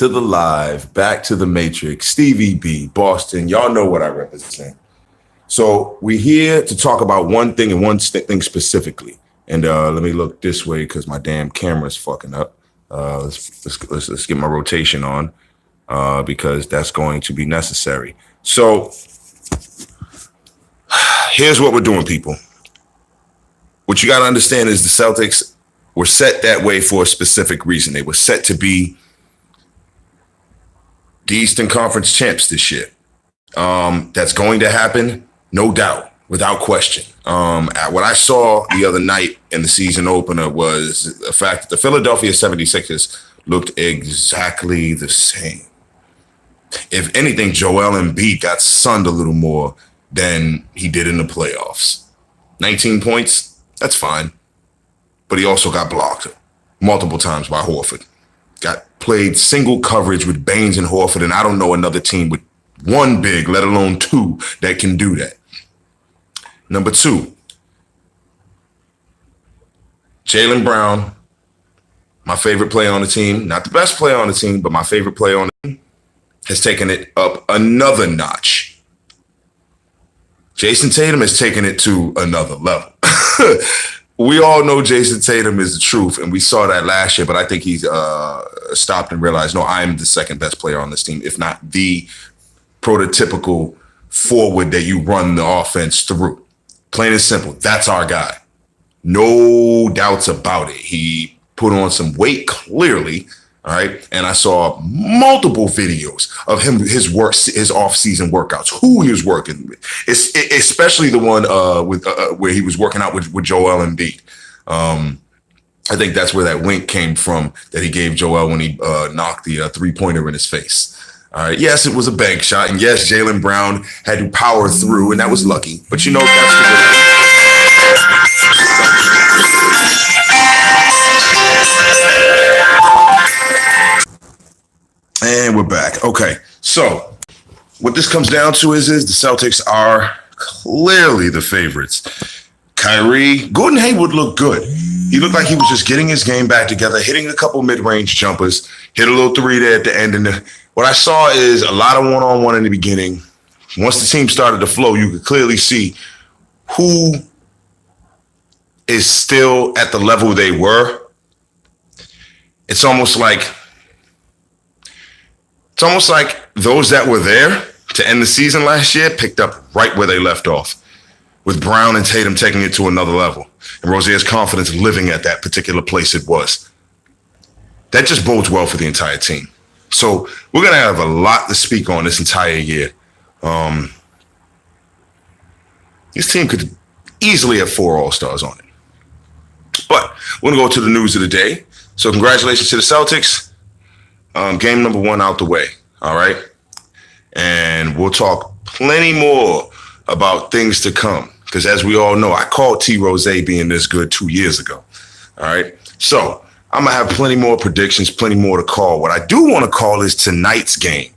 to the live, back to the Matrix, Stevie B, Boston. Y'all know what I represent. So we're here to talk about one thing and one thing specifically. And let me look this way because my damn camera's fucking up. Let's get my rotation on because that's going to be necessary. So here's what we're doing, people. What you got to understand is the Celtics were set that way for a specific reason. They were set to be the Eastern Conference champs this year. That's going to happen, no doubt, without question. What I saw the other night in the season opener was the fact that the Philadelphia 76ers looked exactly the same. If anything, Joel Embiid got sunned a little more than he did in the playoffs. 19 points, that's fine. But he also got blocked multiple times by Horford. Got played single coverage with Baines and Horford, and I don't know another team with one big, let alone two, that can do that. Number two, Jaylen Brown, my favorite player on the team, not the best player on the team, but my favorite player on the team, has taken it up another notch. Jason Tatum has taken it to another level. We all know Jason Tatum is the truth, and we saw that last year, but I think he's stopped and realized, no, I'm the second best player on this team, if not the prototypical forward that you run the offense through. Plain and simple, that's our guy. No doubts about it. He put on some weight, clearly, all right? And I saw multiple videos of him, his work, his off-season workouts, who he was working with, especially the one where he was working out with Joel Embiid. I think that's where that wink came from that he gave Joel when he knocked the three-pointer in his face. All right. Yes, it was a bank shot, and yes, Jaylen Brown had to power through, and that was lucky. But you know, that's the way. And we're back. Okay, so what this comes down to is the Celtics are clearly the favorites. Kyrie, Gordon Hayward looked good. He looked like he was just getting his game back together, hitting a couple mid-range jumpers, hit a little three there at the end. And what I saw is a lot of one-on-one in the beginning. Once the team started to flow, you could clearly see who is still at the level they were. It's almost like those that were there to end the season last year picked up right where they left off, with Brown and Tatum taking it to another level, and Rozier's confidence living at that particular place it was. That just bodes well for the entire team. So we're going to have a lot to speak on this entire year. This team could easily have 4 All-Stars on it. But we're going to go to the news of the day. So congratulations to the Celtics. Game number 1 out the way. All right. And we'll talk plenty more about things to come. Because as we all know, I called T. Rose being this good 2 years ago. All right. So I'm going to have plenty more predictions, plenty more to call. What I do want to call is tonight's game.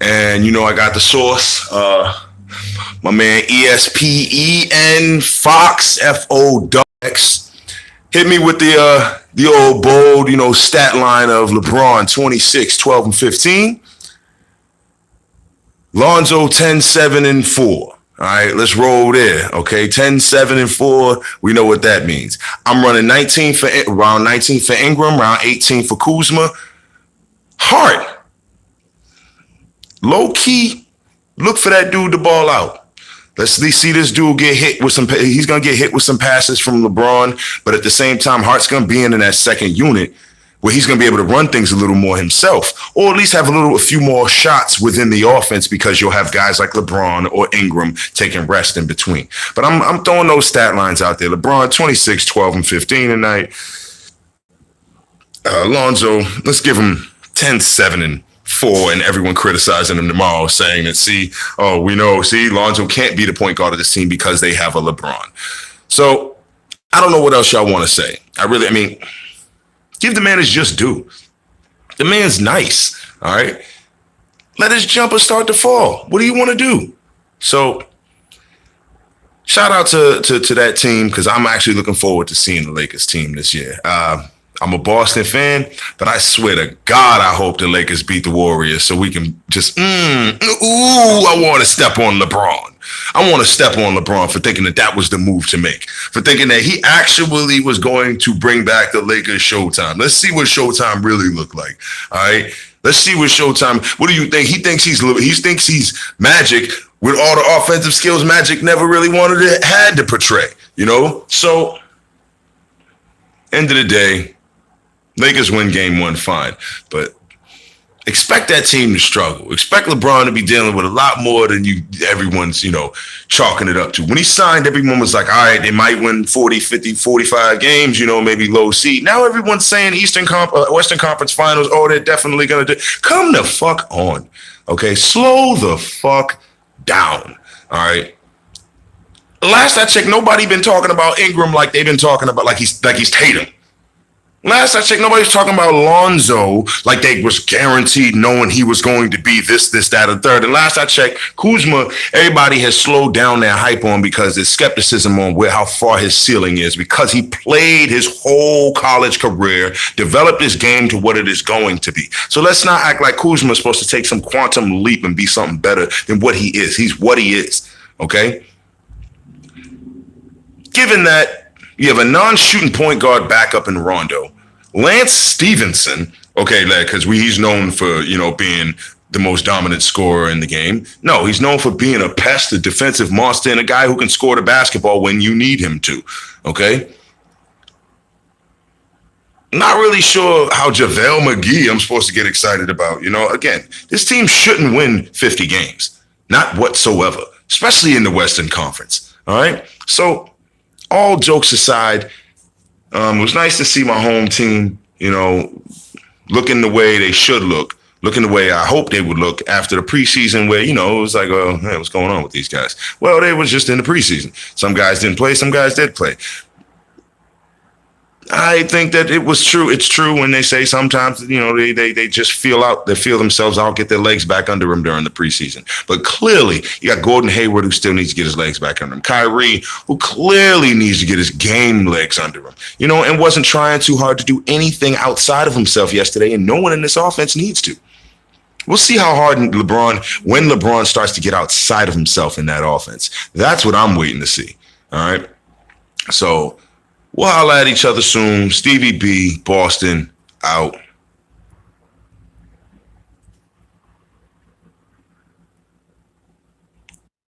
And, you know, I got the source, my man ESPN Fox, FOX, hit me with the old bold, you know, stat line of LeBron, 26, 12, and 15. Lonzo, 10, 7, and 4. All right, let's roll there. Okay, 10, 7, and 4. We know what that means. I'm running round 19 for Ingram, round 18 for Kuzma. Hard. Low key, look for that dude to ball out. Let's see this dude get hit with some. He's gonna get hit with some passes from LeBron, but at the same time, Hart's gonna be in that second unit where he's going to be able to run things a little more himself, or at least have a few more shots within the offense, because you'll have guys like LeBron or Ingram taking rest in between. But I'm throwing those stat lines out there. LeBron, 26, 12, and 15 tonight. Lonzo, let's give him 10, 7, and 4, and everyone criticizing him tomorrow, saying that, we know, Lonzo can't be the point guard of this team because they have a LeBron. So I don't know what else y'all want to say. Give the man his just due. The man's nice, all right? Let his jumper start to fall. What do you want to do? So shout out to that team, because I'm actually looking forward to seeing the Lakers team this year. I'm a Boston fan, but I swear to God, I hope the Lakers beat the Warriors so we can just, I want to step on LeBron. I want to step on LeBron for thinking that was the move to make, for thinking that he actually was going to bring back the Lakers Showtime. Let's see what Showtime really looked like. All right. Let's see what Showtime. What do you think? He thinks he's Magic with all the offensive skills Magic never really had to portray, So, end of the day, Lakers win game one, fine. But expect that team to struggle. Expect LeBron to be dealing with a lot more than everyone's, chalking it up to. When he signed, everyone was like, all right, they might win 40, 50, 45 games, maybe low seed. Now everyone's saying Western Conference Finals, they're definitely going to do. Come the fuck on, okay? Slow the fuck down, all right? Last I checked, nobody been talking about Ingram like they've been talking about like he's Tatum. Last I checked, nobody's talking about Lonzo like they was guaranteed knowing he was going to be this, that, and third. And last I checked, Kuzma, everybody has slowed down their hype on because there's skepticism on how far his ceiling is because he played his whole college career, developed his game to what it is going to be. So let's not act like Kuzma is supposed to take some quantum leap and be something better than what he is. He's what he is, okay? Given that you have a non-shooting point guard backup in Rondo, Lance Stevenson, okay, because he's known for, being the most dominant scorer in the game. No, he's known for being a pest, a defensive monster, and a guy who can score the basketball when you need him to, okay? Not really sure how JaVale McGee I'm supposed to get excited about. Again, this team shouldn't win 50 games. Not whatsoever, especially in the Western Conference, all right? So, all jokes aside, it was nice to see my home team, looking the way they should look, looking the way I hope they would look after the preseason where, it was like, hey, what's going on with these guys? Well, they was just in the preseason. Some guys didn't play, some guys did play. I think that it was true. It's true when they say sometimes, they just feel themselves out, get their legs back under them during the preseason. But clearly, you got Gordon Hayward, who still needs to get his legs back under him. Kyrie, who clearly needs to get his game legs under him, and wasn't trying too hard to do anything outside of himself yesterday. And no one in this offense needs to. We'll see how hard when LeBron starts to get outside of himself in that offense. That's what I'm waiting to see. All right. So, we'll holler at each other soon. Stevie B, Boston, out.